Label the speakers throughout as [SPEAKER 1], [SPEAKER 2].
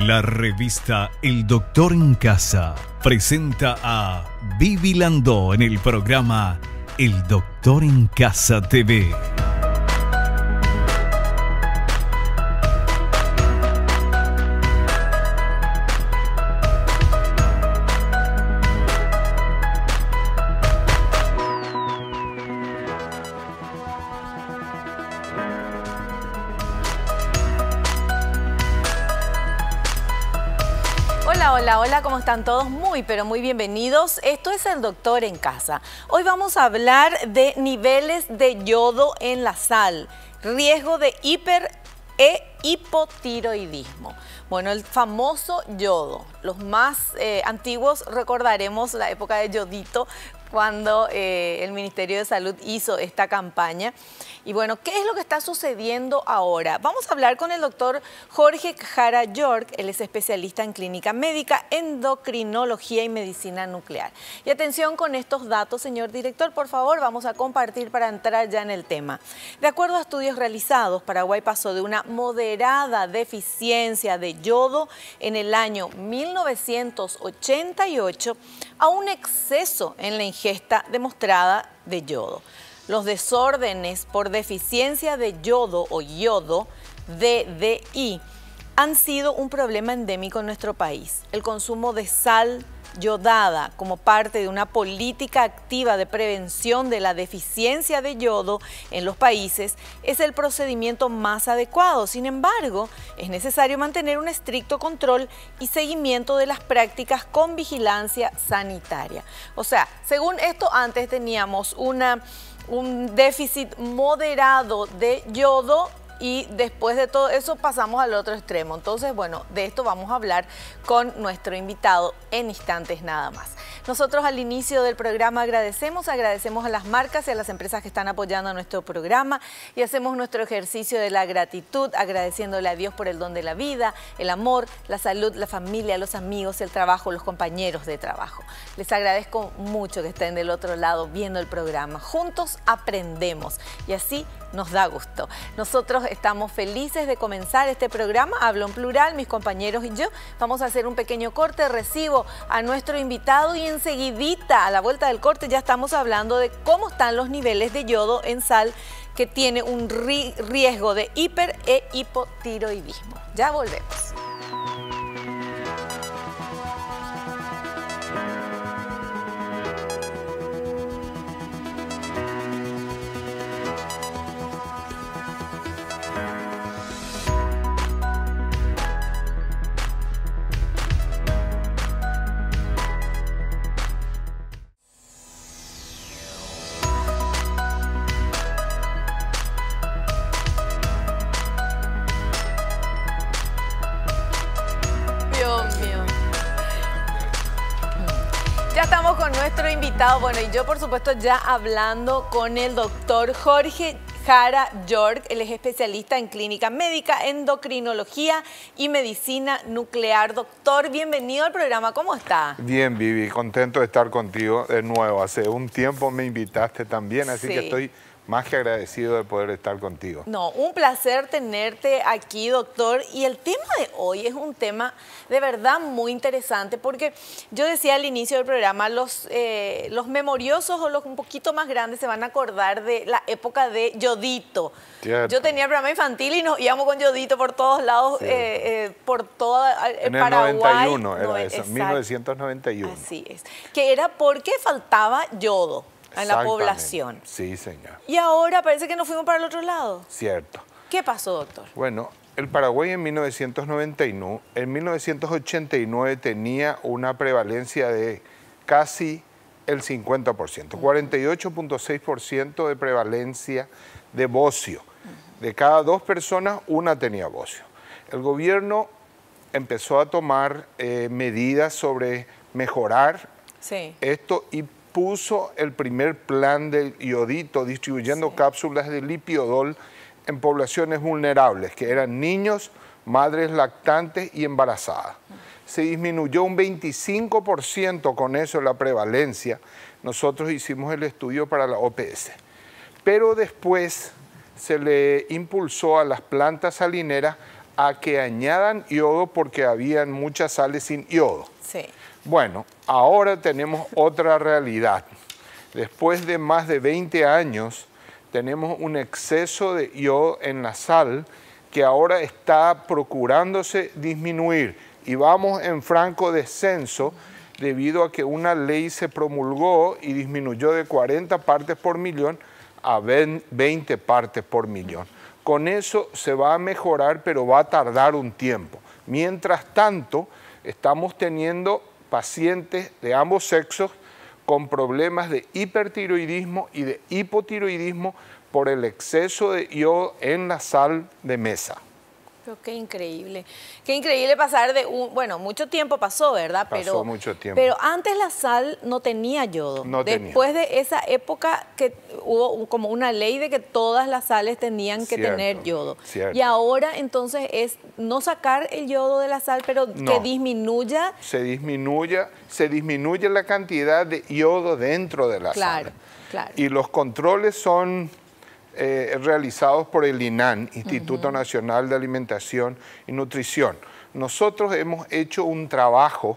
[SPEAKER 1] La revista El Doctor en Casa presenta a Vivi Landó en el programa El Doctor en Casa TV.
[SPEAKER 2] Hola, ¿cómo están todos? Muy, pero muy bienvenidos. Esto es El Doctor en Casa. Hoy vamos a hablar de niveles de yodo en la sal, riesgo de hiper e hipotiroidismo. Bueno, el famoso yodo. Los más antiguos recordaremos la época de Yodito, cuando el Ministerio de Salud hizo esta campaña. Y bueno, ¿qué es lo que está sucediendo ahora? Vamos a hablar con el doctor Jorge Jara York. Él es especialista en clínica médica, endocrinología y medicina nuclear. Y atención con estos datos, señor director, por favor, vamos a compartir para entrar ya en el tema. De acuerdo a estudios realizados, Paraguay pasó de una moderada deficiencia de yodo en el año 1988 a un exceso en la ingesta demostrada de yodo. Los desórdenes por deficiencia de yodo o yodo, DDI, han sido un problema endémico en nuestro país. El consumo de sal yodada como parte de una política activa de prevención de la deficiencia de yodo en los países es el procedimiento más adecuado. Sin embargo, es necesario mantener un estricto control y seguimiento de las prácticas con vigilancia sanitaria. O sea, según esto, antes teníamos un déficit moderado de yodo y después de todo eso pasamos al otro extremo. Entonces, bueno, de esto vamos a hablar con nuestro invitado en instantes nada más. Nosotros al inicio del programa agradecemos a las marcas y a las empresas que están apoyando a nuestro programa y hacemos nuestro ejercicio de la gratitud, agradeciéndole a Dios por el don de la vida, el amor, la salud, la familia, los amigos, el trabajo, los compañeros de trabajo. Les agradezco mucho que estén del otro lado viendo el programa. Juntos aprendemos y así nos da gusto. Nosotros estamos felices de comenzar este programa. Hablo en plural, mis compañeros y yo. Vamos a hacer un pequeño corte, recibo a nuestro invitado y enseguidita, a la vuelta del corte, ya estamos hablando de cómo están los niveles de yodo en sal que tiene un riesgo de hiper e hipotiroidismo. Ya volvemos. Nuestro invitado, bueno, y yo por supuesto ya hablando con el doctor Jorge Jara York. Él es especialista en clínica médica, endocrinología y medicina nuclear. Doctor, bienvenido al programa, ¿cómo está?
[SPEAKER 3] Bien, Vivi, contento de estar contigo de nuevo. Hace un tiempo me invitaste también, así que estoy más que agradecido de poder estar contigo. No,
[SPEAKER 2] un placer tenerte aquí, doctor. Y el tema de hoy es un tema de verdad muy interesante porque yo decía al inicio del programa, los memoriosos o los un poquito más grandes se van a acordar de la época de Yodito. Cierto. Yo tenía el programa infantil y nos íbamos con Yodito por todos lados, por todo el Paraguay.
[SPEAKER 3] En el 91 era eso, 1991.
[SPEAKER 2] Así es, que era porque faltaba yodo en la población.
[SPEAKER 3] Sí, señor.
[SPEAKER 2] Y ahora parece que nos fuimos para el otro lado.
[SPEAKER 3] Cierto.
[SPEAKER 2] ¿Qué pasó, doctor?
[SPEAKER 3] Bueno, el Paraguay en 1989 tenía una prevalencia de casi el 50%, 48.6% de prevalencia de bocio. De cada 2 personas, una tenía bocio. El gobierno empezó a tomar medidas sobre mejorar esto y puso el primer plan de Yodito distribuyendo cápsulas de lipiodol en poblaciones vulnerables, que eran niños, madres lactantes y embarazadas. Se disminuyó un 25% con eso la prevalencia. Nosotros hicimos el estudio para la OPS. Pero después se le impulsó a las plantas salineras a que añadan yodo porque habían muchas sales sin yodo.
[SPEAKER 2] Sí.
[SPEAKER 3] Bueno, ahora tenemos otra realidad. Después de más de 20 años, tenemos un exceso de yodo en la sal que ahora está procurándose disminuir. Y vamos en franco descenso debido a que una ley se promulgó y disminuyó de 40 partes por millón a 20 partes por millón. Con eso se va a mejorar, pero va a tardar un tiempo. Mientras tanto, estamos teniendo pacientes de ambos sexos con problemas de hipertiroidismo y de hipotiroidismo por el exceso de yodo en la sal de mesa.
[SPEAKER 2] Pero qué increíble pasar de bueno, mucho tiempo pasó, ¿verdad?
[SPEAKER 3] Pasó mucho tiempo.
[SPEAKER 2] Pero antes la sal no tenía yodo.
[SPEAKER 3] No tenía.
[SPEAKER 2] Después de esa época que hubo como una ley de que todas las sales tenían que tener yodo.
[SPEAKER 3] Cierto.
[SPEAKER 2] Y ahora entonces es no sacar el yodo de la sal, pero que disminuya.
[SPEAKER 3] Se disminuye la cantidad de yodo dentro de la sal.
[SPEAKER 2] Claro.
[SPEAKER 3] Y los controles son realizados por el INAN, Instituto Nacional de Alimentación y Nutrición. Nosotros hemos hecho un trabajo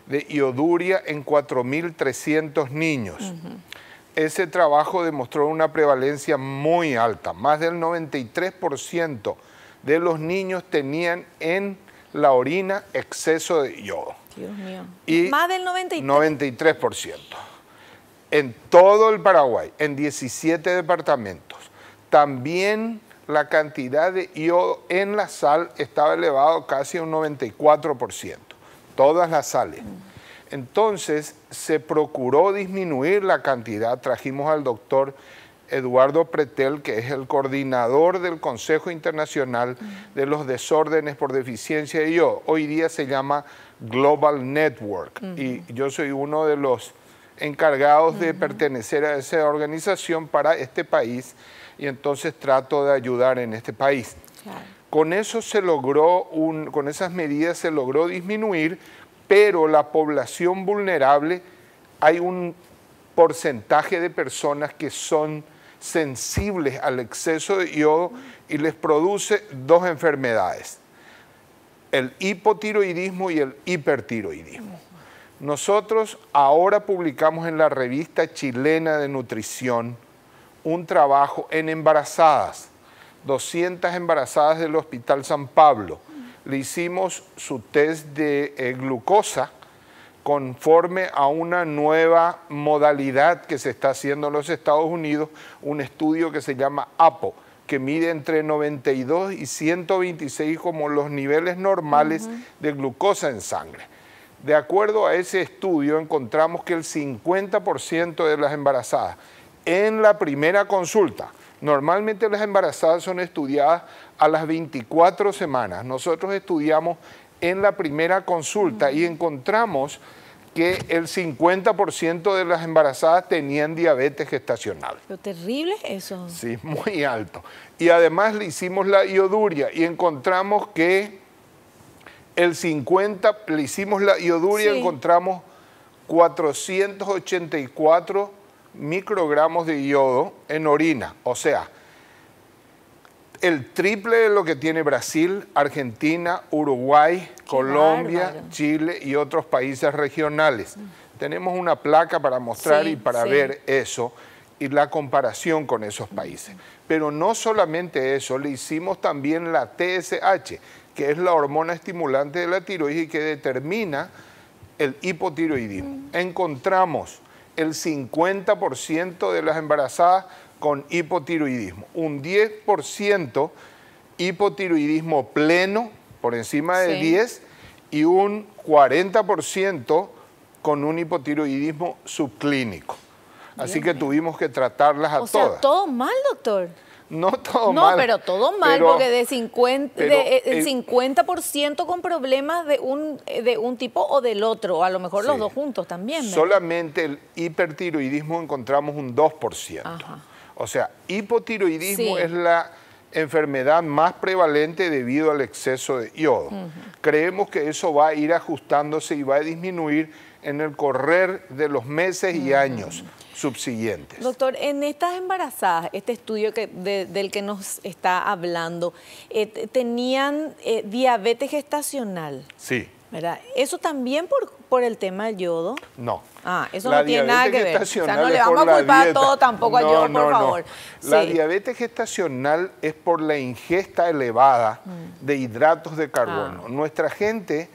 [SPEAKER 3] de ioduria en 4.300 niños. Ese trabajo demostró una prevalencia muy alta. Más del 93% de los niños tenían en la orina exceso de yodo.
[SPEAKER 2] Dios mío.
[SPEAKER 3] Y
[SPEAKER 2] más del 93%.
[SPEAKER 3] 93%. En todo el Paraguay, en 17 departamentos. También la cantidad de yodo en la sal estaba elevado casi a un 94%, todas las sales. Entonces se procuró disminuir la cantidad, trajimos al doctor Eduardo Pretel, que es el coordinador del Consejo Internacional de los Desórdenes por Deficiencia de Yodo. Hoy día se llama Global Network y yo soy uno de los encargados de pertenecer a esa organización para este país y entonces trato de ayudar en este país.
[SPEAKER 2] Claro.
[SPEAKER 3] Con eso se logró, con esas medidas se logró disminuir, pero la población vulnerable, hay un porcentaje de personas que son sensibles al exceso de yodo y les produce dos enfermedades, el hipotiroidismo y el hipertiroidismo. Nosotros ahora publicamos en la revista chilena de nutrición un trabajo en embarazadas, 200 embarazadas del Hospital San Pablo. Le hicimos su test de glucosa conforme a una nueva modalidad que se está haciendo en los Estados Unidos, un estudio que se llama APO, que mide entre 92 y 126 como los niveles normales de glucosa en sangre. De acuerdo a ese estudio, encontramos que el 50% de las embarazadas en la primera consulta, normalmente las embarazadas son estudiadas a las 24 semanas, nosotros estudiamos en la primera consulta y encontramos que el 50% de las embarazadas tenían diabetes gestacional.
[SPEAKER 2] Pero terrible eso.
[SPEAKER 3] Sí, muy alto. Y además le hicimos la ioduria y encontramos que le hicimos la ioduria y encontramos 484 microgramos de yodo en orina, o sea, el triple de lo que tiene Brasil, Argentina, Uruguay, Colombia,
[SPEAKER 2] bárbaro.
[SPEAKER 3] Chile y otros países regionales. Tenemos una placa para mostrar y para ver eso y la comparación con esos países. Pero no solamente eso, le hicimos también la TSH, que es la hormona estimulante de la tiroides y que determina el hipotiroidismo. Encontramos el 50% de las embarazadas con hipotiroidismo, un 10% hipotiroidismo pleno, por encima de 10, y un 40% con un hipotiroidismo subclínico. Así que tuvimos que tratarlas a todas.
[SPEAKER 2] O sea, todo mal, doctor.
[SPEAKER 3] No todo mal.
[SPEAKER 2] No, pero todo mal, porque el 50% con problemas de un tipo o del otro, o a lo mejor los dos juntos también. ¿verdad?
[SPEAKER 3] Solamente el hipertiroidismo encontramos un 2%.
[SPEAKER 2] Ajá.
[SPEAKER 3] O sea, hipotiroidismo es la enfermedad más prevalente debido al exceso de yodo. creemos que eso va a ir ajustándose y va a disminuir en el correr de los meses y años subsiguientes.
[SPEAKER 2] Doctor, en estas embarazadas, este estudio del que nos está hablando, tenían diabetes gestacional.
[SPEAKER 3] Sí.
[SPEAKER 2] ¿Verdad? ¿Eso también por el tema del yodo?
[SPEAKER 3] No.
[SPEAKER 2] Eso no tiene nada que ver. O sea, no le vamos a culpar todo tampoco al yodo, por favor.
[SPEAKER 3] La diabetes gestacional es por la ingesta elevada de hidratos de carbono. Nuestra gente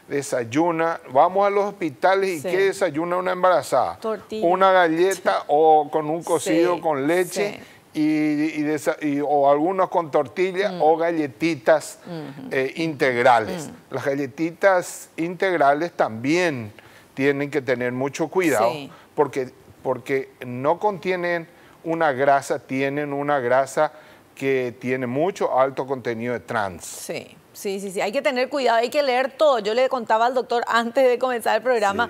[SPEAKER 3] desayuna, vamos a los hospitales y ¿qué desayuna una embarazada?
[SPEAKER 2] Tortilla.
[SPEAKER 3] Una galleta o con un cocido con leche. O algunos con tortilla o galletitas integrales. Las galletitas integrales también tienen que tener mucho cuidado porque no contienen una grasa, tienen una grasa que tiene mucho alto contenido de trans.
[SPEAKER 2] Sí, hay que tener cuidado, hay que leer todo. Yo le contaba al doctor antes de comenzar el programa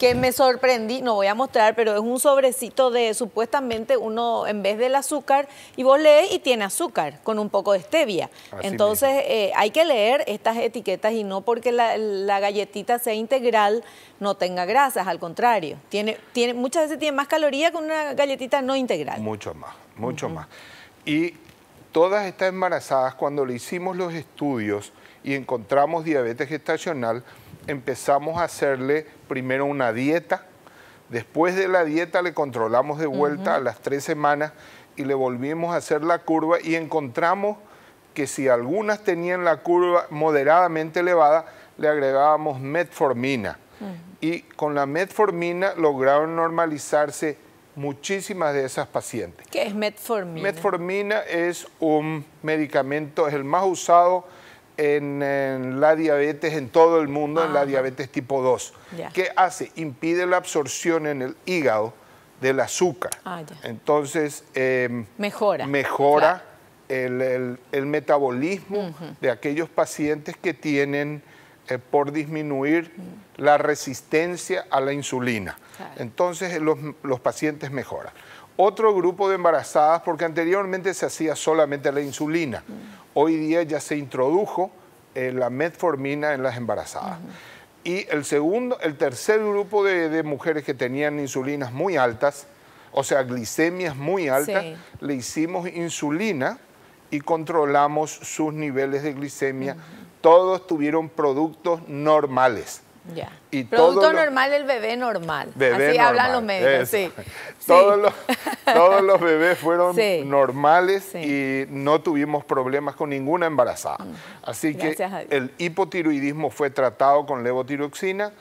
[SPEAKER 2] que me sorprendí, no voy a mostrar, pero es un sobrecito de supuestamente uno, en vez del azúcar, y vos lees y tiene azúcar con un poco de stevia. Entonces hay que leer estas etiquetas y no porque la galletita sea integral no tenga grasas, al contrario. Muchas veces tiene más calorías que una galletita no integral.
[SPEAKER 3] Mucho más. Y todas estas embarazadas, cuando le hicimos los estudios y encontramos diabetes gestacional, empezamos a hacerle primero una dieta. Después de la dieta le controlamos de vuelta a las 3 semanas y le volvimos a hacer la curva y encontramos que si algunas tenían la curva moderadamente elevada, le agregábamos metformina. Y con la metformina lograron normalizarse muchísimas de esas pacientes.
[SPEAKER 2] ¿Qué es metformina?
[SPEAKER 3] Metformina es un medicamento, es el más usado en la diabetes en todo el mundo, en la diabetes tipo 2. ¿Qué hace? Impide la absorción en el hígado del azúcar. Entonces, mejora el metabolismo de aquellos pacientes que tienen por disminuir la resistencia a la insulina. Entonces, los pacientes mejoran. Otro grupo de embarazadas, porque anteriormente se hacía solamente la insulina. Hoy día ya se introdujo la metformina en las embarazadas. Y el tercer grupo de mujeres que tenían insulinas muy altas, o sea, glicemias muy altas, le hicimos insulina y controlamos sus niveles de glicemia. Todos tuvieron productos normales.
[SPEAKER 2] Y producto normal, el bebé normal. Así hablan los médicos.
[SPEAKER 3] Todos los bebés fueron normales y no tuvimos problemas con ninguna embarazada. Así que el hipotiroidismo fue tratado con levotiroxina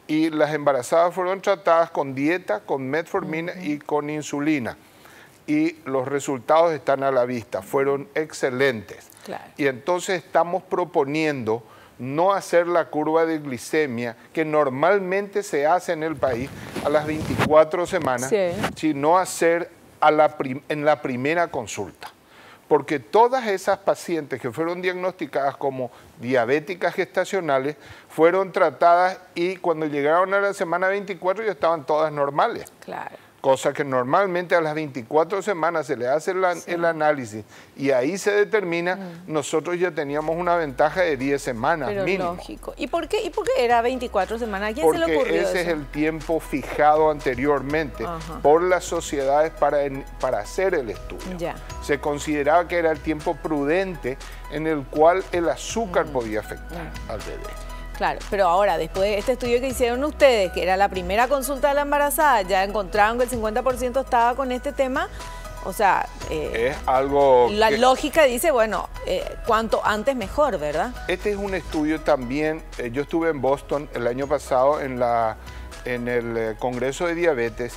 [SPEAKER 3] y las embarazadas fueron tratadas con dieta, con metformina y con insulina. Y los resultados están a la vista, fueron excelentes. Y entonces estamos proponiendo no hacer la curva de glicemia que normalmente se hace en el país a las 24 semanas, sino hacer en la primera consulta. Porque todas esas pacientes que fueron diagnosticadas como diabéticas gestacionales fueron tratadas y cuando llegaron a la semana 24 ya estaban todas normales. Cosa que normalmente a las 24 semanas se le hace el análisis y ahí se determina, nosotros ya teníamos una ventaja de 10 semanas mínimo.
[SPEAKER 2] Lógico. ¿Y por qué era 24 semanas? ¿A quién se le ocurrió eso?
[SPEAKER 3] Ese es el tiempo fijado anteriormente por las sociedades para hacer el estudio. Se consideraba que era el tiempo prudente en el cual el azúcar podía afectar al bebé.
[SPEAKER 2] Claro, pero ahora, después de este estudio que hicieron ustedes, que era la primera consulta de la embarazada, ya encontraron que el 50% estaba con este tema, o sea,
[SPEAKER 3] es algo
[SPEAKER 2] la lógica dice, bueno, cuanto antes mejor, ¿verdad?
[SPEAKER 3] Este es un estudio también, yo estuve en Boston el año pasado en el Congreso de Diabetes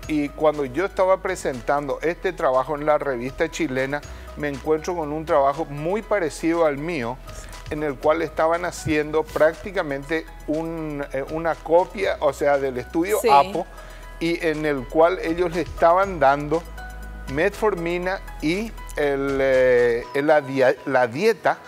[SPEAKER 3] y cuando yo estaba presentando este trabajo en la revista chilena, me encuentro con un trabajo muy parecido al mío, en el cual estaban haciendo prácticamente una copia, o sea, del estudio APO, y en el cual ellos le estaban dando metformina y la dieta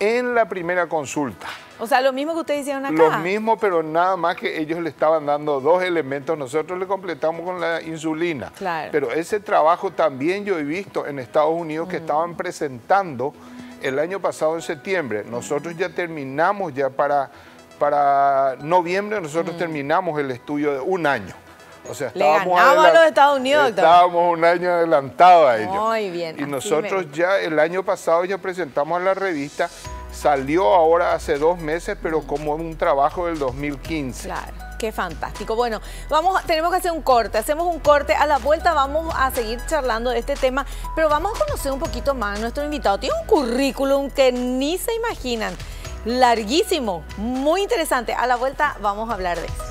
[SPEAKER 3] en la primera consulta.
[SPEAKER 2] O sea, lo mismo que ustedes hicieron acá.
[SPEAKER 3] Lo mismo, pero nada más que ellos le estaban dando 2 elementos, nosotros le completamos con la insulina. Pero ese trabajo también yo he visto en Estados Unidos que estaban presentando el año pasado en septiembre. Nosotros ya terminamos, ya para noviembre nosotros terminamos el estudio de un año. O sea,
[SPEAKER 2] estábamos a los Estados Unidos, doctor.
[SPEAKER 3] Estábamos un año adelantado a ellos.
[SPEAKER 2] Muy bien.
[SPEAKER 3] Y nosotros ya el año pasado ya presentamos a la revista. Salió ahora hace 2 meses, pero como un trabajo del 2015.
[SPEAKER 2] Claro, qué fantástico. Bueno, tenemos que hacer un corte, hacemos un corte. A la vuelta vamos a seguir charlando de este tema, pero vamos a conocer un poquito más a nuestro invitado. Tiene un currículum que ni se imaginan, larguísimo, muy interesante. A la vuelta vamos a hablar de eso.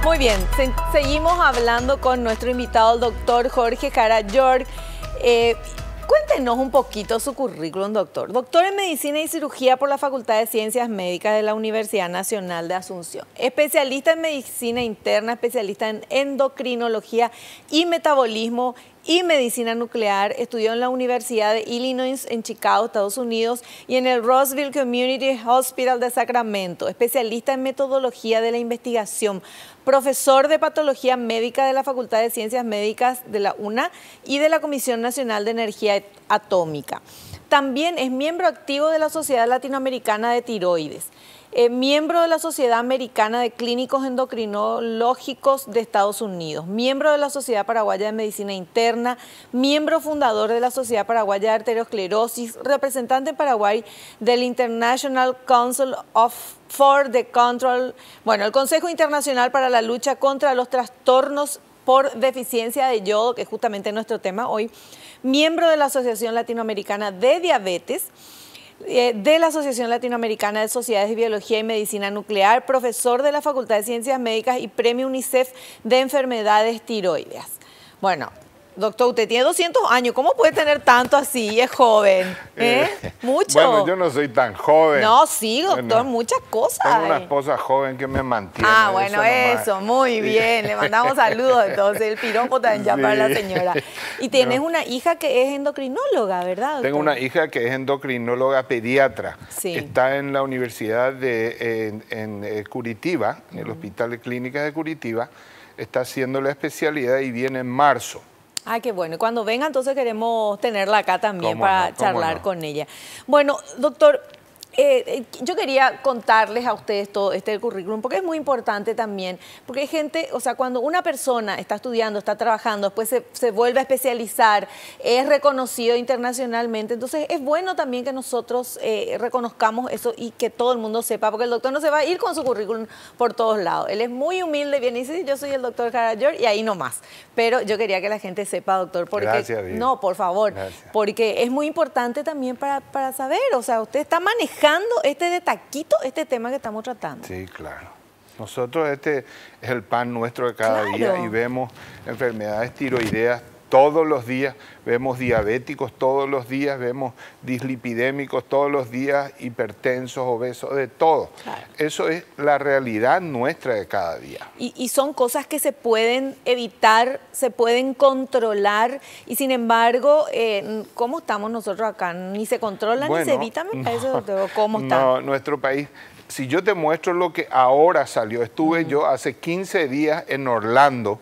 [SPEAKER 2] Muy bien, seguimos hablando con nuestro invitado, el doctor Jorge Jara York. Cuéntenos un poquito su currículum, doctor. Doctor en Medicina y Cirugía por la Facultad de Ciencias Médicas de la Universidad Nacional de Asunción. Especialista en Medicina Interna, especialista en Endocrinología y Metabolismo y Medicina Nuclear. Estudió en la Universidad de Illinois en Chicago, Estados Unidos, y en el Roseville Community Hospital de Sacramento. Especialista en Metodología de la Investigación. Profesor de Patología Médica de la Facultad de Ciencias Médicas de la UNA y de la Comisión Nacional de Energía Atómica. También es miembro activo de la Sociedad Latinoamericana de Tiroides. Miembro de la Sociedad Americana de Clínicos Endocrinológicos de Estados Unidos, miembro de la Sociedad Paraguaya de Medicina Interna, miembro fundador de la Sociedad Paraguaya de Arteriosclerosis, representante en Paraguay del International Council for the Control, el Consejo Internacional para la Lucha contra los Trastornos por Deficiencia de Yodo, que es justamente nuestro tema hoy, miembro de la Asociación Latinoamericana de Diabetes, de la Asociación Latinoamericana de Sociedades de Biología y Medicina Nuclear, profesor de la Facultad de Ciencias Médicas y premio UNICEF de enfermedades tiroideas. Bueno, doctor, usted tiene 200 años, ¿cómo puede tener tanto así? Es joven, mucho.
[SPEAKER 3] Bueno, yo no soy tan joven.
[SPEAKER 2] No, sí, doctor, muchas cosas.
[SPEAKER 3] Tengo una esposa joven que me mantiene.
[SPEAKER 2] Ah, bueno, eso, muy bien. Le mandamos saludos entonces, el piropo también ya para la señora. Y tienes una hija que es endocrinóloga, ¿verdad, doctor?
[SPEAKER 3] Tengo una hija que es endocrinóloga pediatra.
[SPEAKER 2] Sí.
[SPEAKER 3] Está en la Universidad en Curitiba, en el Hospital de Clínicas de Curitiba. Está haciendo la especialidad y viene en marzo.
[SPEAKER 2] Ay, qué bueno. Y cuando venga, entonces queremos tenerla acá también para charlar con ella. Bueno, doctor, yo quería contarles a ustedes todo este currículum, porque es muy importante también, porque hay gente, o sea, cuando una persona está estudiando, está trabajando, después se vuelve a especializar, es reconocido internacionalmente, entonces es bueno también que nosotros reconozcamos eso y que todo el mundo sepa, porque el doctor no se va a ir con su currículum por todos lados. Él es muy humilde, viene y dice, yo soy el doctor Jara York y ahí nomás. Pero yo quería que la gente sepa, doctor, porque...
[SPEAKER 3] Gracias, Vivi.
[SPEAKER 2] No, por favor, gracias. Porque es muy importante también para saber, o sea, usted está manejando de taquito este tema que estamos tratando.
[SPEAKER 3] Sí, claro. Nosotros este es el pan nuestro de cada día y vemos enfermedades tiroideas todos los días, vemos diabéticos todos los días, vemos dislipidémicos todos los días, hipertensos, obesos, de todo. Claro. Eso es la realidad nuestra de cada día.
[SPEAKER 2] Y son cosas que se pueden evitar, se pueden controlar, y sin embargo, ¿cómo estamos nosotros acá? ¿Ni se controlan ni se evitan? ¿Cómo está?
[SPEAKER 3] No, nuestro país... Si yo te muestro lo que ahora salió, estuve yo hace 15 días en Orlando,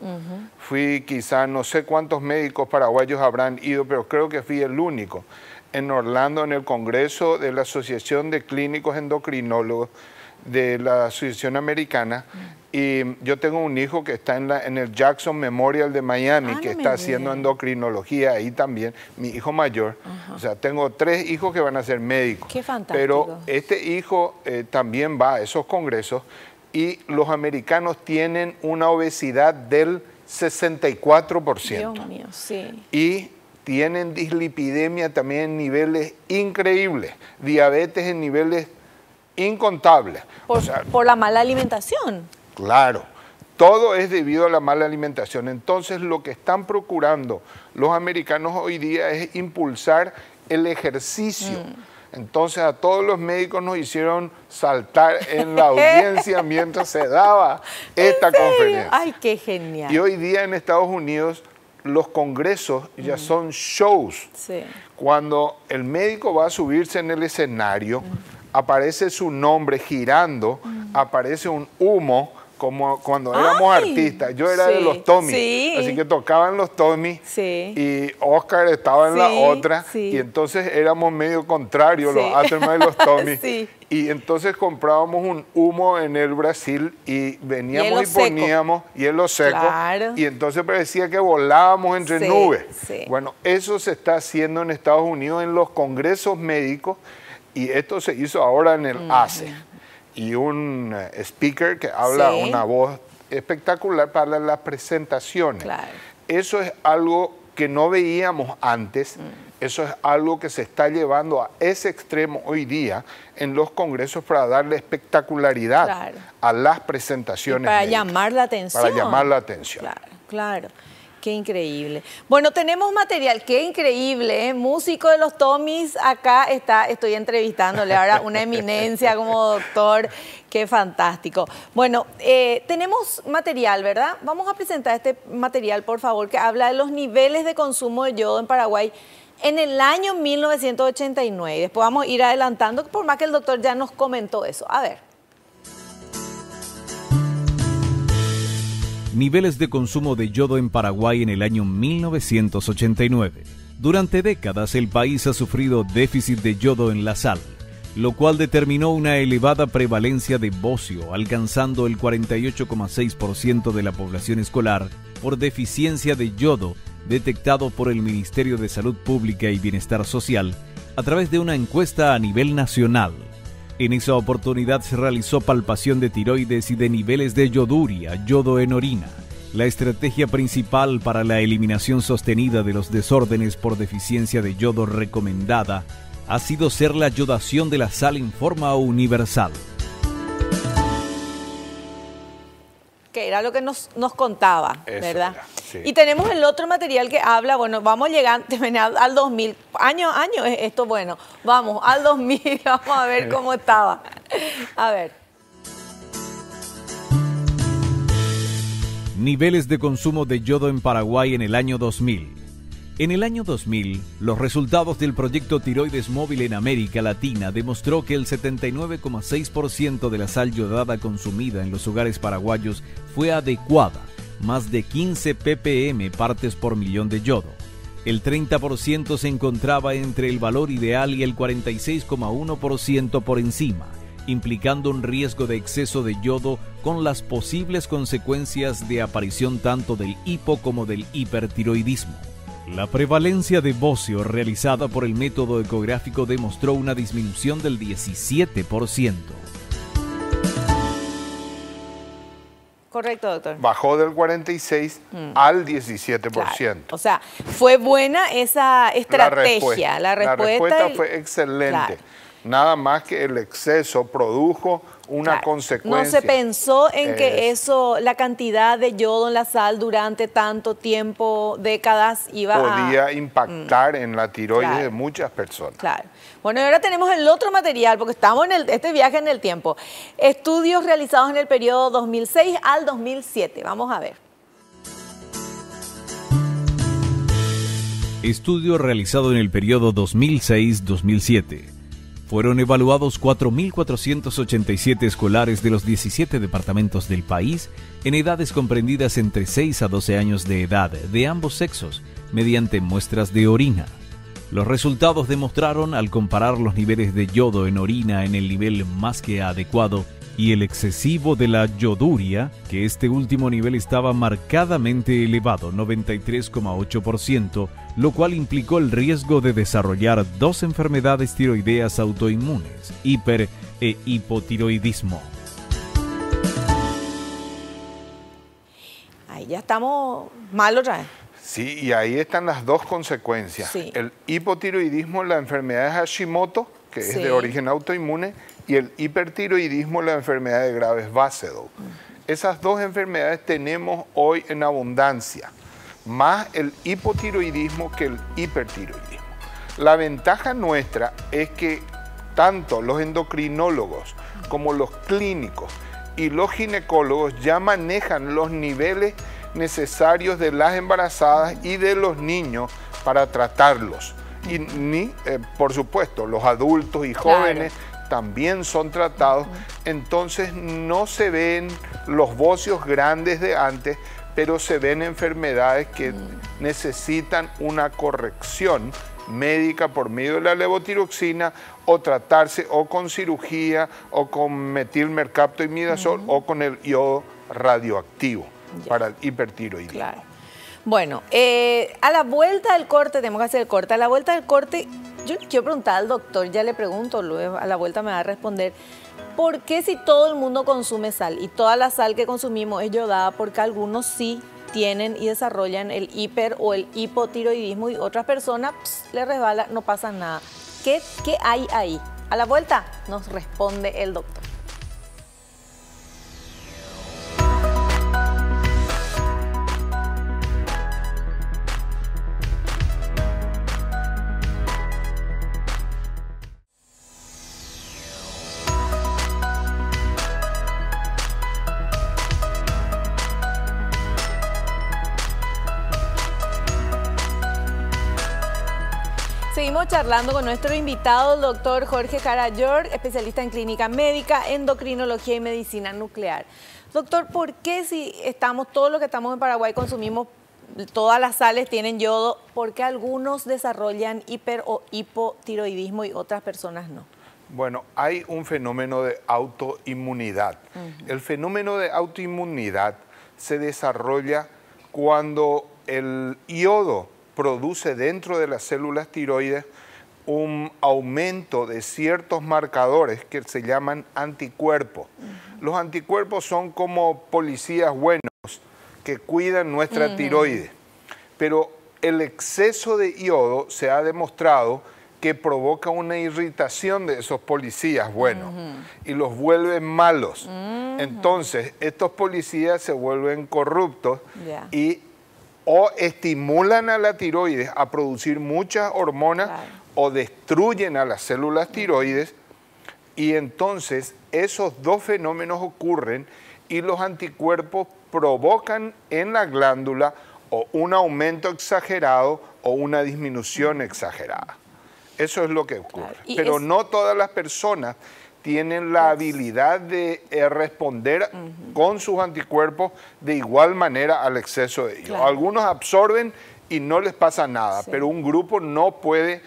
[SPEAKER 3] fui quizá, no sé cuántos médicos paraguayos habrán ido, pero creo que fui el único, en Orlando en el Congreso de la Asociación de Clínicos Endocrinólogos de la Asociación Americana, y yo tengo un hijo que está en el Jackson Memorial de Miami, que está haciendo endocrinología ahí también, mi hijo mayor. O sea, tengo 3 hijos que van a ser médicos.
[SPEAKER 2] Qué fantástico.
[SPEAKER 3] Pero este hijo también va a esos congresos, y los americanos tienen una obesidad del 64%.
[SPEAKER 2] Dios mío, sí.
[SPEAKER 3] Y tienen dislipidemia también en niveles increíbles, diabetes en niveles incontables.
[SPEAKER 2] Por la mala alimentación.
[SPEAKER 3] Claro, todo es debido a la mala alimentación. Entonces, lo que están procurando los americanos hoy día es impulsar el ejercicio. Entonces a todos los médicos nos hicieron saltar en la audiencia mientras se daba esta conferencia.
[SPEAKER 2] ¡Ay, qué genial!
[SPEAKER 3] Y hoy día en Estados Unidos los congresos ya son shows.
[SPEAKER 2] Sí.
[SPEAKER 3] Cuando el médico va a subirse en el escenario, aparece su nombre girando, aparece un humo, como cuando éramos artistas. Yo era de los Tommy, así que tocaban los Tommy y Oscar estaba en la otra y entonces éramos medio contrarios, los Atterman y los Tommy. Y entonces comprábamos un humo en el Brasil y veníamos y poníamos hielo seco y entonces parecía que volábamos entre nubes. Bueno, eso se está haciendo en Estados Unidos en los congresos médicos y esto se hizo ahora en el ACE. Y un speaker que habla una voz espectacular para las presentaciones. Eso es algo que no veíamos antes, eso es algo que se está llevando a ese extremo hoy día en los congresos para darle espectacularidad a las presentaciones.
[SPEAKER 2] Y para llamar la atención.
[SPEAKER 3] Para llamar la atención.
[SPEAKER 2] Claro. Qué increíble. Bueno, tenemos material, qué increíble, ¿eh? Músico de los Tommys, acá estoy entrevistándole ahora una eminencia como doctor, qué fantástico. Bueno, tenemos material, ¿verdad? Vamos a presentar este material, por favor, que habla de los niveles de consumo de yodo en Paraguay en el año 1989. Después vamos a ir adelantando, por más que el doctor ya nos comentó eso. A ver.
[SPEAKER 1] Niveles de consumo de yodo en Paraguay en el año 1989. Durante décadas el país ha sufrido déficit de yodo en la sal, lo cual determinó una elevada prevalencia de bocio, alcanzando el 48,6% de la población escolar por deficiencia de yodo, detectado por el Ministerio de Salud Pública y Bienestar Social a través de una encuesta a nivel nacional. En esa oportunidad se realizó palpación de tiroides y de niveles de yoduria, yodo en orina. La estrategia principal para la eliminación sostenida de los desórdenes por deficiencia de yodo recomendada ha sido ser la yodación de la sal en forma universal.
[SPEAKER 2] Que era lo que nos contaba, ¿verdad? Y tenemos el otro material que habla, bueno, vamos llegando al 2000, año es esto, bueno, vamos al 2000, vamos a ver cómo estaba. A ver.
[SPEAKER 1] Niveles de consumo de yodo en Paraguay en el año 2000. En el año 2000, los resultados del proyecto Tiroides Móvil en América Latina demostró que el 79,6% de la sal yodada consumida en los hogares paraguayos fue adecuada, más de 15 ppm partes por millón de yodo. El 30% se encontraba entre el valor ideal y el 46,1% por encima, implicando un riesgo de exceso de yodo con las posibles consecuencias de aparición tanto del hipo como del hipertiroidismo. La prevalencia de bocio realizada por el método ecográfico demostró una disminución del 17%.
[SPEAKER 2] Correcto, doctor.
[SPEAKER 3] Bajó del 46 al 17%.
[SPEAKER 2] Claro. O sea, fue buena esa estrategia. La respuesta
[SPEAKER 3] fue excelente. Nada más que el exceso produjo una consecuencia.
[SPEAKER 2] No se pensó en que la cantidad de yodo en la sal durante tanto tiempo, décadas,
[SPEAKER 3] podía impactar en la tiroides de muchas personas.
[SPEAKER 2] Claro. Bueno, y ahora tenemos el otro material, porque estamos en este viaje en el tiempo. Estudios realizados en el periodo 2006 al 2007. Vamos a ver.
[SPEAKER 1] Estudio realizado en el periodo 2006-2007. Fueron evaluados 4.487 escolares de los 17 departamentos del país en edades comprendidas entre 6 a 12 años de edad de ambos sexos mediante muestras de orina. Los resultados demostraron, al comparar los niveles de yodo en orina en el nivel más que adecuado y el excesivo de la yoduria, que este último nivel estaba marcadamente elevado, 93,8%, lo cual implicó el riesgo de desarrollar dos enfermedades tiroideas autoinmunes, hiper e hipotiroidismo.
[SPEAKER 2] Ahí ya estamos mal otra vez.
[SPEAKER 3] Sí, y ahí están las dos consecuencias. El hipotiroidismo, la enfermedad de Hashimoto, que es de origen autoinmune, y el hipertiroidismo, la enfermedad de Graves Basedow. Esas dos enfermedades tenemos hoy en abundancia, más el hipotiroidismo que el hipertiroidismo. La ventaja nuestra es que tanto los endocrinólogos como los clínicos y los ginecólogos ya manejan los niveles necesarios de las embarazadas y de los niños para tratarlos. Y por supuesto, los adultos y jóvenes también son tratados. Entonces no se ven los bocios grandes de antes, pero se ven enfermedades que necesitan una corrección médica por medio de la levotiroxina, o tratarse o con cirugía o con metilmercaptoimidazol o con el yodo radioactivo para el hipertiroidismo.
[SPEAKER 2] Claro. Bueno, a la vuelta del corte, tenemos que hacer el corte. A la vuelta del corte, yo quiero preguntar al doctor, ya le pregunto, luego a la vuelta me va a responder, ¿por qué si todo el mundo consume sal y toda la sal que consumimos es yodada, porque algunos sí tienen y desarrollan el hiper o el hipotiroidismo y otras personas les resbala, no pasa nada? ¿Qué hay ahí? A la vuelta nos responde el doctor. Seguimos charlando con nuestro invitado, el doctor Jorge Karayor, especialista en clínica médica, endocrinología y medicina nuclear. Doctor, ¿por qué si todos los que estamos en Paraguay consumimos, todas las sales tienen yodo, por qué algunos desarrollan hiper o hipotiroidismo y otras personas no?
[SPEAKER 3] Bueno, hay un fenómeno de autoinmunidad. El fenómeno de autoinmunidad se desarrolla cuando el yodo produce dentro de las células tiroides un aumento de ciertos marcadores que se llaman anticuerpos. Los anticuerpos son como policías buenos que cuidan nuestra tiroides, pero el exceso de yodo se ha demostrado que provoca una irritación de esos policías buenos y los vuelve malos. Entonces, estos policías se vuelven corruptos y o estimulan a la tiroides a producir muchas hormonas o destruyen a las células tiroides, y entonces esos dos fenómenos ocurren y los anticuerpos provocan en la glándula o un aumento exagerado o una disminución exagerada. Eso es lo que ocurre. Pero no todas las personas tienen la habilidad de responder con sus anticuerpos de igual manera al exceso de yodo. Algunos absorben y no les pasa nada, pero un grupo no puede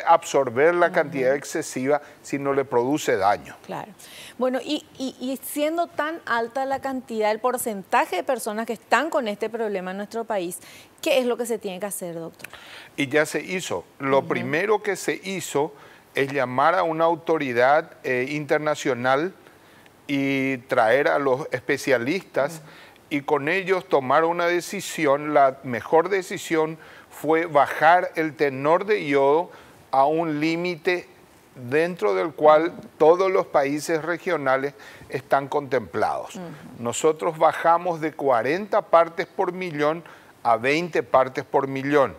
[SPEAKER 3] absorber la cantidad excesiva si no le produce daño.
[SPEAKER 2] Claro. Bueno, y siendo tan alta la cantidad, el porcentaje de personas que están con este problema en nuestro país, ¿qué es lo que se tiene que hacer, doctor?
[SPEAKER 3] Y ya se hizo. Lo primero que se hizo es llamar a una autoridad internacional y traer a los especialistas y con ellos tomar una decisión. La mejor decisión fue bajar el tenor de yodo a un límite dentro del cual todos los países regionales están contemplados. Nosotros bajamos de 40 partes por millón a 20 partes por millón,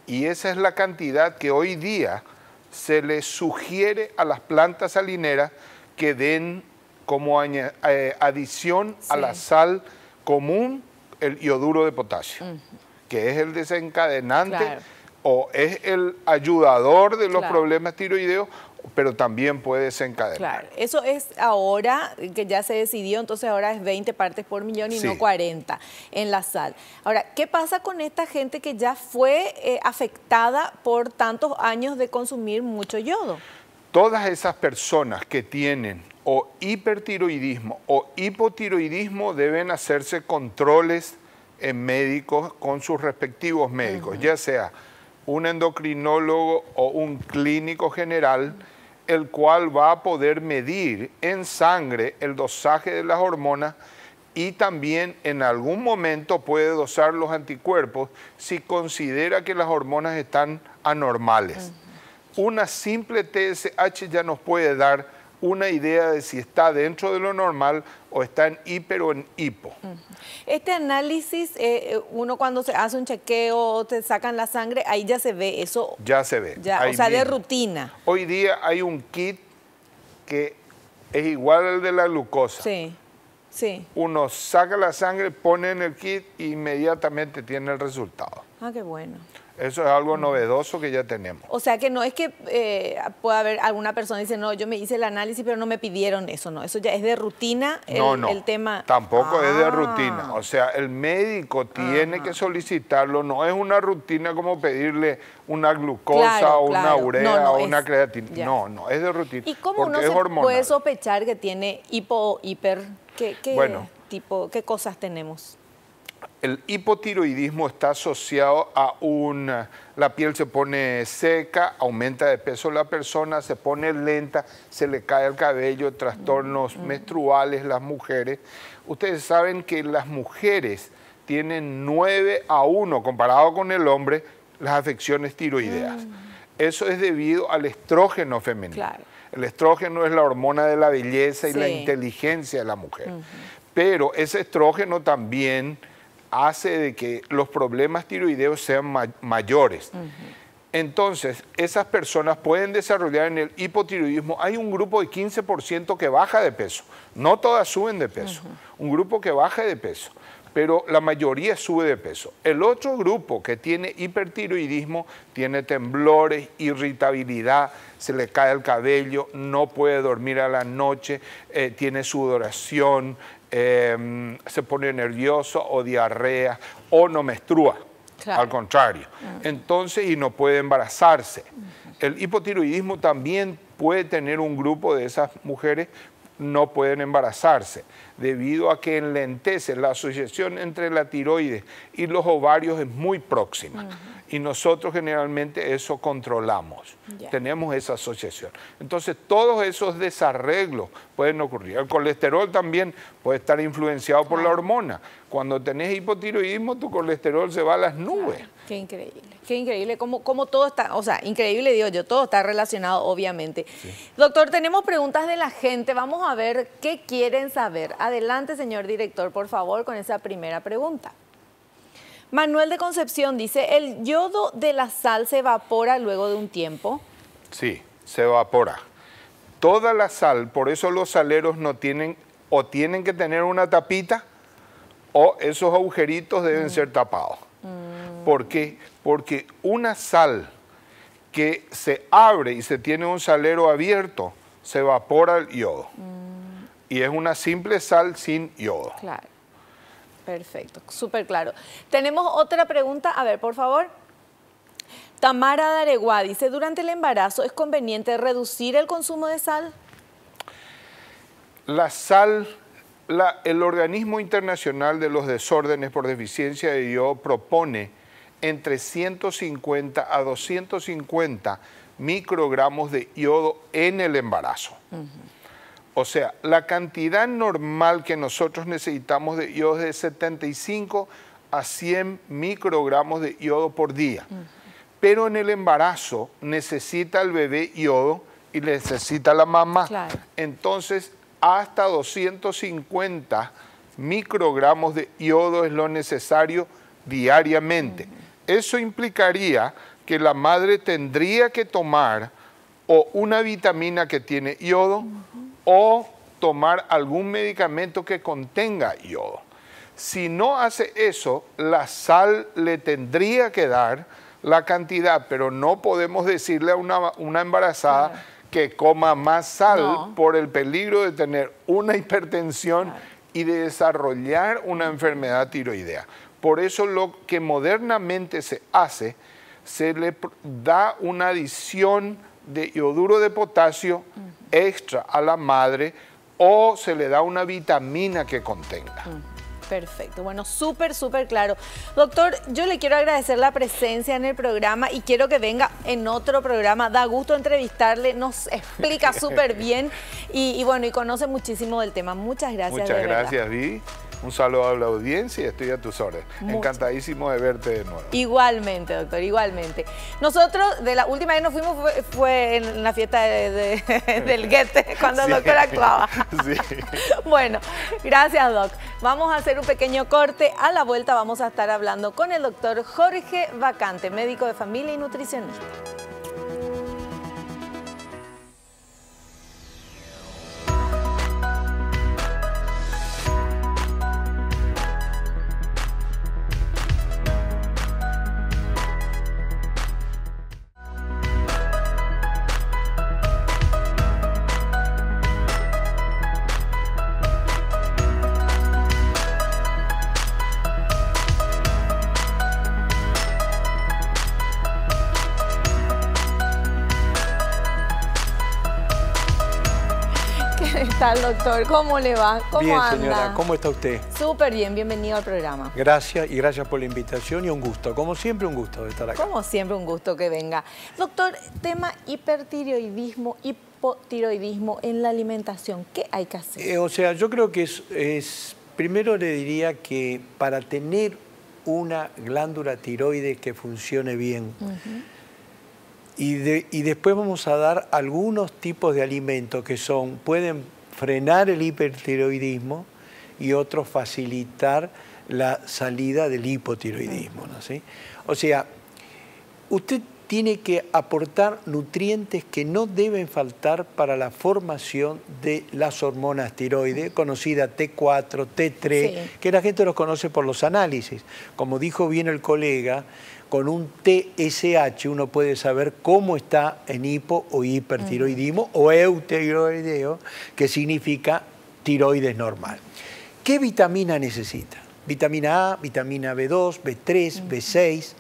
[SPEAKER 3] y esa es la cantidad que hoy día se le sugiere a las plantas salineras que den como adición a la sal común el ioduro de potasio, que es el desencadenante o es el ayudador de los problemas tiroideos, pero también puede desencadenar.
[SPEAKER 2] Claro, eso es ahora que ya se decidió, entonces ahora es 20 partes por millón y no 40 en la sal. Ahora, ¿qué pasa con esta gente que ya fue afectada por tantos años de consumir mucho yodo?
[SPEAKER 3] Todas esas personas que tienen o hipertiroidismo o hipotiroidismo deben hacerse controles en médicos con sus respectivos médicos, ya sea un endocrinólogo o un clínico general, el cual va a poder medir en sangre el dosaje de las hormonas y también en algún momento puede dosar los anticuerpos si considera que las hormonas están anormales. Una simple TSH ya nos puede dar una idea de si está dentro de lo normal o está en hiper o en hipo.
[SPEAKER 2] Este análisis, uno cuando se hace un chequeo, te sacan la sangre, ahí ya se ve eso.
[SPEAKER 3] Ya se ve.
[SPEAKER 2] Ya, o sea, de rutina.
[SPEAKER 3] Hoy día hay un kit que es igual al de la glucosa.
[SPEAKER 2] Sí, sí.
[SPEAKER 3] Uno saca la sangre, pone en el kit e inmediatamente tiene el resultado.
[SPEAKER 2] Ah, qué bueno.
[SPEAKER 3] Eso es algo novedoso que ya tenemos.
[SPEAKER 2] O sea que no es que pueda haber alguna persona que dice, no, yo me hice el análisis, pero no me pidieron eso, no. Eso ya es de rutina el tema.
[SPEAKER 3] Tampoco es de rutina. O sea, el médico tiene que solicitarlo. No es una rutina como pedirle una glucosa o una urea o una creatina. Ya. No, es de rutina.
[SPEAKER 2] ¿Y cómo uno se puede sospechar que tiene hipo o hiper? ¿Qué cosas tenemos?
[SPEAKER 3] El hipotiroidismo está asociado a la piel se pone seca, aumenta de peso la persona, se pone lenta, se le cae el cabello, trastornos menstruales, las mujeres. Ustedes saben que las mujeres tienen 9-1, comparado con el hombre, las afecciones tiroideas. Eso es debido al estrógeno femenino. Claro. El estrógeno es la hormona de la belleza y la inteligencia de la mujer. Pero ese estrógeno también hace de que los problemas tiroideos sean mayores. Entonces, esas personas pueden desarrollar en el hipotiroidismo. Hay un grupo de 15% que baja de peso. No todas suben de peso. Un grupo que baja de peso, pero la mayoría sube de peso. El otro grupo que tiene hipertiroidismo tiene temblores, irritabilidad, se le cae el cabello, no puede dormir a la noche, tiene sudoración, se pone nervioso o diarrea o no menstrua, al contrario. Entonces, y no puede embarazarse. El hipotiroidismo también puede tener un grupo de esas mujeres, no pueden embarazarse, debido a que enlentece la asociación entre la tiroides y los ovarios es muy próxima. Y nosotros generalmente eso controlamos, tenemos esa asociación. Entonces todos esos desarreglos pueden ocurrir. El colesterol también puede estar influenciado por la hormona. Cuando tenés hipotiroidismo, tu colesterol se va a las nubes.
[SPEAKER 2] Qué increíble cómo todo está, o sea, increíble digo yo, todo está relacionado obviamente. Doctor, tenemos preguntas de la gente, vamos a ver qué quieren saber. Adelante, señor director, por favor, con esa primera pregunta. Manuel de Concepción dice, ¿el yodo de la sal se evapora luego de un tiempo?
[SPEAKER 3] Sí, se evapora. Toda la sal, por eso los saleros no tienen, o tienen que tener una tapita, o esos agujeritos deben ser tapados. ¿Por qué? Porque una sal que se abre y se tiene un salero abierto, se evapora el yodo. Y es una simple sal sin yodo.
[SPEAKER 2] Claro. Perfecto, súper claro. Tenemos otra pregunta, a ver, por favor. Tamara de Areguá dice, ¿durante el embarazo es conveniente reducir el consumo de sal?
[SPEAKER 3] La sal, el Organismo Internacional de los Desórdenes por Deficiencia de Yodo propone entre 150 a 250 microgramos de yodo en el embarazo. O sea, la cantidad normal que nosotros necesitamos de yodo es de 75 a 100 microgramos de yodo por día. Pero en el embarazo necesita el bebé yodo y necesita la mamá. Claro. Entonces, hasta 250 microgramos de yodo es lo necesario diariamente. Eso implicaría que la madre tendría que tomar o una vitamina que tiene yodo, o tomar algún medicamento que contenga yodo. Si no hace eso, la sal le tendría que dar la cantidad, pero no podemos decirle a una embarazada que coma más sal por el peligro de tener una hipertensión y de desarrollar una enfermedad tiroidea. Por eso lo que modernamente se hace, se le da una adición de yoduro de potasio extra a la madre o se le da una vitamina que contenga.
[SPEAKER 2] Perfecto, bueno, súper claro. Doctor, yo le quiero agradecer la presencia en el programa y quiero que venga en otro programa. Da gusto entrevistarle, nos explica súper bien y bueno, y conoce muchísimo del tema. Muchas gracias.
[SPEAKER 3] Muchas gracias, Vivi. Un saludo a la audiencia y estoy a tus órdenes. Encantadísimo de verte de nuevo.
[SPEAKER 2] Igualmente, doctor, igualmente. Nosotros, de la última vez nos fuimos fue en la fiesta del Guete, cuando el doctor actuaba.
[SPEAKER 3] Sí.
[SPEAKER 2] Bueno, gracias, doc. Vamos a hacer un pequeño corte. A la vuelta vamos a estar hablando con el doctor Jorge Vacante, médico de familia y nutricionista. ¿Qué tal, doctor? ¿Cómo le va? ¿Cómo
[SPEAKER 4] bien,
[SPEAKER 2] anda?
[SPEAKER 4] señora. ¿Cómo está usted?
[SPEAKER 2] Súper bien, bienvenido al programa.
[SPEAKER 4] Gracias y gracias por la invitación y un gusto. Como siempre, un gusto de estar acá.
[SPEAKER 2] Como siempre, un gusto que venga. Doctor, tema hipertiroidismo, hipotiroidismo en la alimentación. ¿Qué hay que hacer?
[SPEAKER 4] O sea, yo creo que primero le diría que para tener una glándula tiroides que funcione bien, y después vamos a dar algunos tipos de alimentos que pueden frenar el hipertiroidismo y otros facilitar la salida del hipotiroidismo, ¿no? ¿Sí? O sea, usted tiene que aportar nutrientes que no deben faltar para la formación de las hormonas tiroides, conocidas T4, T3, que la gente los conoce por los análisis. Como dijo bien el colega, con un TSH uno puede saber cómo está en hipo o hipertiroidismo o eutiroideo, que significa tiroides normal. ¿Qué vitamina necesita? Vitamina A, vitamina B2, B3, B6,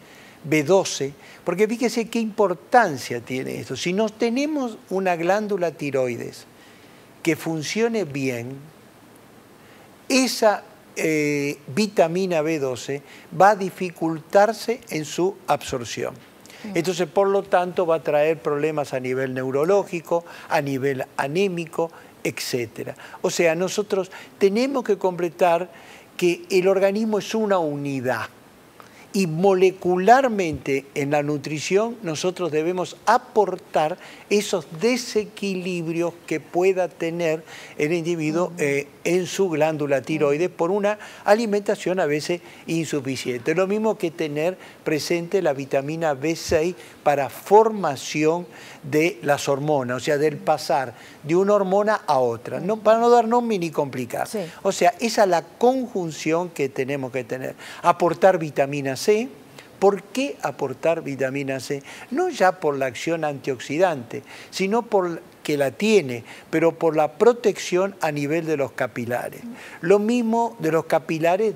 [SPEAKER 4] B12, porque fíjese qué importancia tiene esto. Si no tenemos una glándula tiroides que funcione bien, esa vitamina B12 va a dificultarse en su absorción. Entonces, por lo tanto, va a traer problemas a nivel neurológico, a nivel anémico, etc. O sea, nosotros tenemos que completar que el organismo es una unidad. Y molecularmente en la nutrición nosotros debemos aportar esos desequilibrios que pueda tener el individuo en su glándula tiroides por una alimentación a veces insuficiente. Lo mismo que tener presente la vitamina B6 para formación de las hormonas, o sea, del pasar de una hormona a otra, no, para no dar nombre ni complicar. Sí. O sea, esa es la conjunción que tenemos que tener. Aportar vitamina C. ¿Por qué aportar vitamina C? No ya por la acción antioxidante, sino por que la tiene, pero por la protección a nivel de los capilares. Lo mismo de los capilares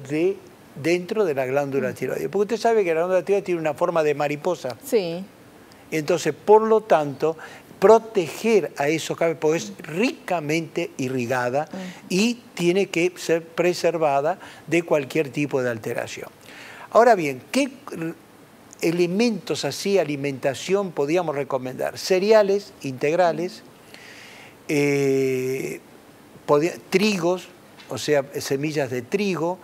[SPEAKER 4] dentro de la glándula tiroides. Porque usted sabe que la glándula tiroides tiene una forma de mariposa.
[SPEAKER 2] Sí.
[SPEAKER 4] Entonces, por lo tanto, proteger a esos capilares, porque es ricamente irrigada y tiene que ser preservada de cualquier tipo de alteración. Ahora bien, ¿qué elementos así, alimentación, podríamos recomendar? Cereales integrales, trigos, o sea, semillas de trigo,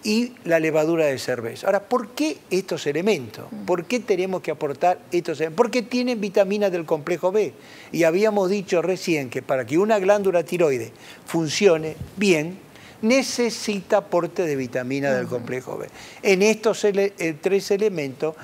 [SPEAKER 4] y la levadura de cerveza. Ahora, ¿por qué estos elementos? ¿Por qué tenemos que aportar estos elementos? Porque tienen vitaminas del complejo B. Y habíamos dicho recién que para que una glándula tiroides funcione bien, necesita aporte de vitamina del complejo B. En estos tres elementos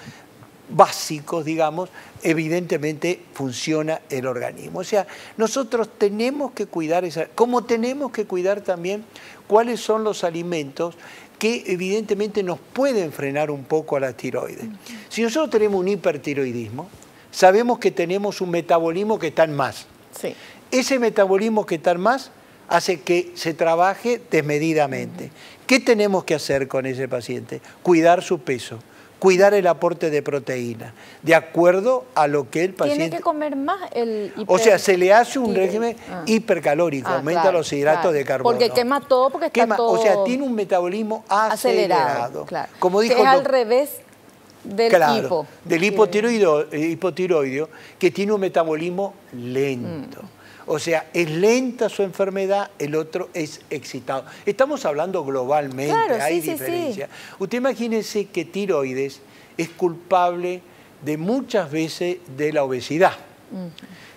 [SPEAKER 4] básicos, digamos, evidentemente funciona el organismo. O sea, nosotros tenemos que cuidar como tenemos que cuidar también cuáles son los alimentos que evidentemente nos pueden frenar un poco a la tiroides. Si nosotros tenemos un hipertiroidismo, sabemos que tenemos un metabolismo que está en más. Sí. Ese metabolismo que está en más hace que se trabaje desmedidamente. ¿Qué tenemos que hacer con ese paciente? Cuidar su peso, cuidar el aporte de proteína, de acuerdo a lo que el paciente...
[SPEAKER 2] Tiene que comer más el
[SPEAKER 4] O sea, se le hace un régimen hipercalórico, aumenta los hidratos de carbono.
[SPEAKER 2] Porque quema todo, porque está todo...
[SPEAKER 4] O sea, tiene un metabolismo acelerado.
[SPEAKER 2] Claro.
[SPEAKER 4] Como dijo
[SPEAKER 2] que es al revés del hipo.
[SPEAKER 4] Del hipotiroideo, que tiene un metabolismo lento. O sea, es lenta su enfermedad, el otro es excitado. Estamos hablando globalmente,
[SPEAKER 2] claro,
[SPEAKER 4] hay
[SPEAKER 2] sí,
[SPEAKER 4] diferencia.
[SPEAKER 2] Sí.
[SPEAKER 4] Usted imagínese que tiroides es culpable de muchas veces de la obesidad.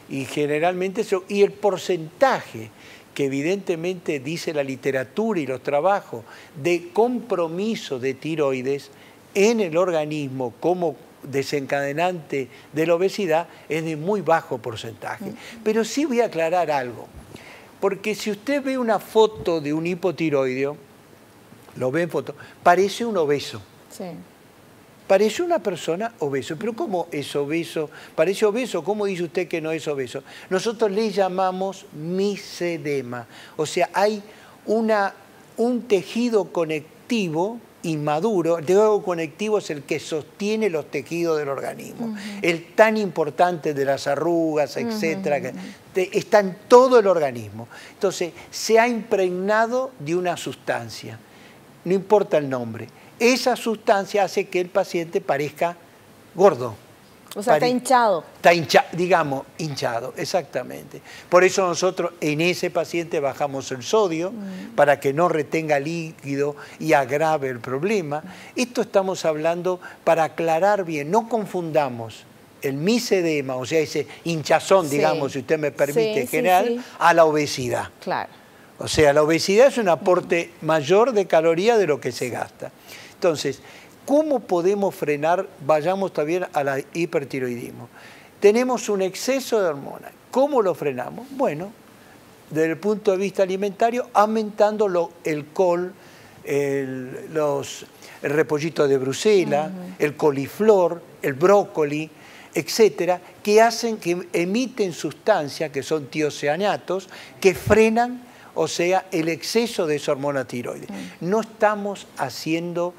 [SPEAKER 4] Y generalmente y el porcentaje que evidentemente dice la literatura y los trabajos de compromiso de tiroides en el organismo como desencadenante de la obesidad es de muy bajo porcentaje. Pero sí voy a aclarar algo, porque si usted ve una foto de un hipotiroideo, lo ve en foto, parece un obeso.
[SPEAKER 2] Sí.
[SPEAKER 4] Parece una persona obeso. ¿Pero cómo es obeso? ¿Parece obeso? ¿Cómo dice usted que no es obeso? Nosotros le llamamos misedema. O sea, hay un tejido conectivo inmaduro. El tejido conectivo es el que sostiene los tejidos del organismo. El tan importante de las arrugas, etcétera, está en todo el organismo. Entonces, se ha impregnado de una sustancia. No importa el nombre. Esa sustancia hace que el paciente parezca gordo.
[SPEAKER 2] O sea, está hinchado.
[SPEAKER 4] Está hinchado, digamos, hinchado, exactamente. Por eso nosotros en ese paciente bajamos el sodio para que no retenga líquido y agrave el problema. Esto estamos hablando para aclarar bien, no confundamos el misedema, o sea, ese hinchazón, digamos, si usted me permite, general, a la obesidad.
[SPEAKER 2] Claro.
[SPEAKER 4] O sea, la obesidad es un aporte mayor de calorías de lo que se gasta. Entonces, ¿cómo podemos frenar? Vayamos también al hipertiroidismo. Tenemos un exceso de hormonas. ¿Cómo lo frenamos? Bueno, desde el punto de vista alimentario, aumentando el col, el repollito de Bruselas, el coliflor, el brócoli, etcétera, que emiten sustancias que son tiocianatos, que frenan, o sea, el exceso de esa hormona tiroides. No estamos haciendo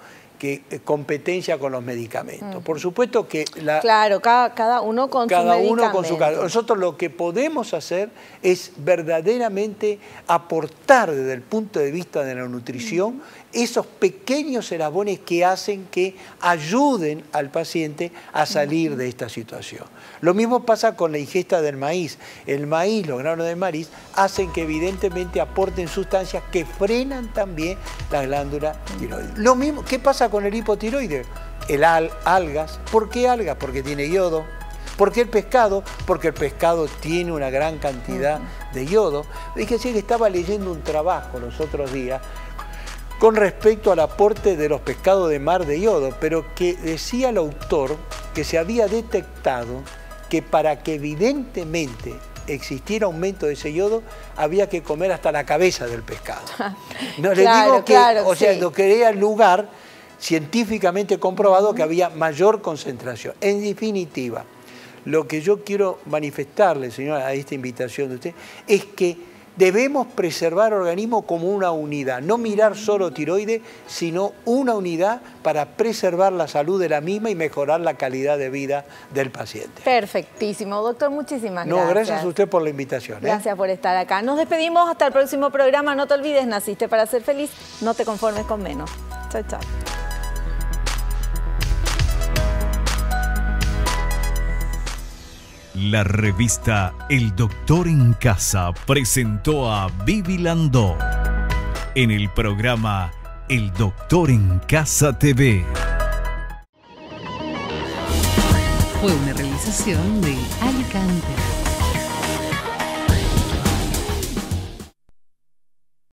[SPEAKER 4] competencia con los medicamentos. Por supuesto que...
[SPEAKER 2] Claro, cada uno con su medicamento.
[SPEAKER 4] Nosotros lo que podemos hacer es verdaderamente aportar desde el punto de vista de la nutrición esos pequeños eslabones que hacen que ayuden al paciente a salir de esta situación. Lo mismo pasa con la ingesta del maíz. El maíz, los granos de maíz, hacen que evidentemente aporten sustancias que frenan también la glándula tiroides. Lo mismo, ¿qué pasa con el hipotiroideo? Algas. ¿Por qué algas? Porque tiene yodo. ¿Por qué el pescado? Porque el pescado tiene una gran cantidad de yodo. Fíjese que estaba leyendo un trabajo los otros días con respecto al aporte de los pescados de mar de yodo, pero que decía el autor que se había detectado que para que evidentemente existiera aumento de ese yodo, había que comer hasta la cabeza del pescado. No, le digo que, o sea, lo que era el lugar científicamente comprobado que había mayor concentración. En definitiva, lo que yo quiero manifestarle, señora, a esta invitación de usted, es que debemos preservar el organismo como una unidad, no mirar solo tiroides, sino una unidad para preservar la salud de la misma y mejorar la calidad de vida del paciente.
[SPEAKER 2] Perfectísimo, doctor, muchísimas gracias.
[SPEAKER 4] No, gracias a usted por la invitación.
[SPEAKER 2] Gracias por estar acá. Nos despedimos hasta el próximo programa. No te olvides, naciste para ser feliz, no te conformes con menos. Chao, chao.
[SPEAKER 1] La revista El Doctor en Casa presentó a Vivi Landó en el programa El Doctor en Casa TV.
[SPEAKER 5] Fue una realización de Alicante.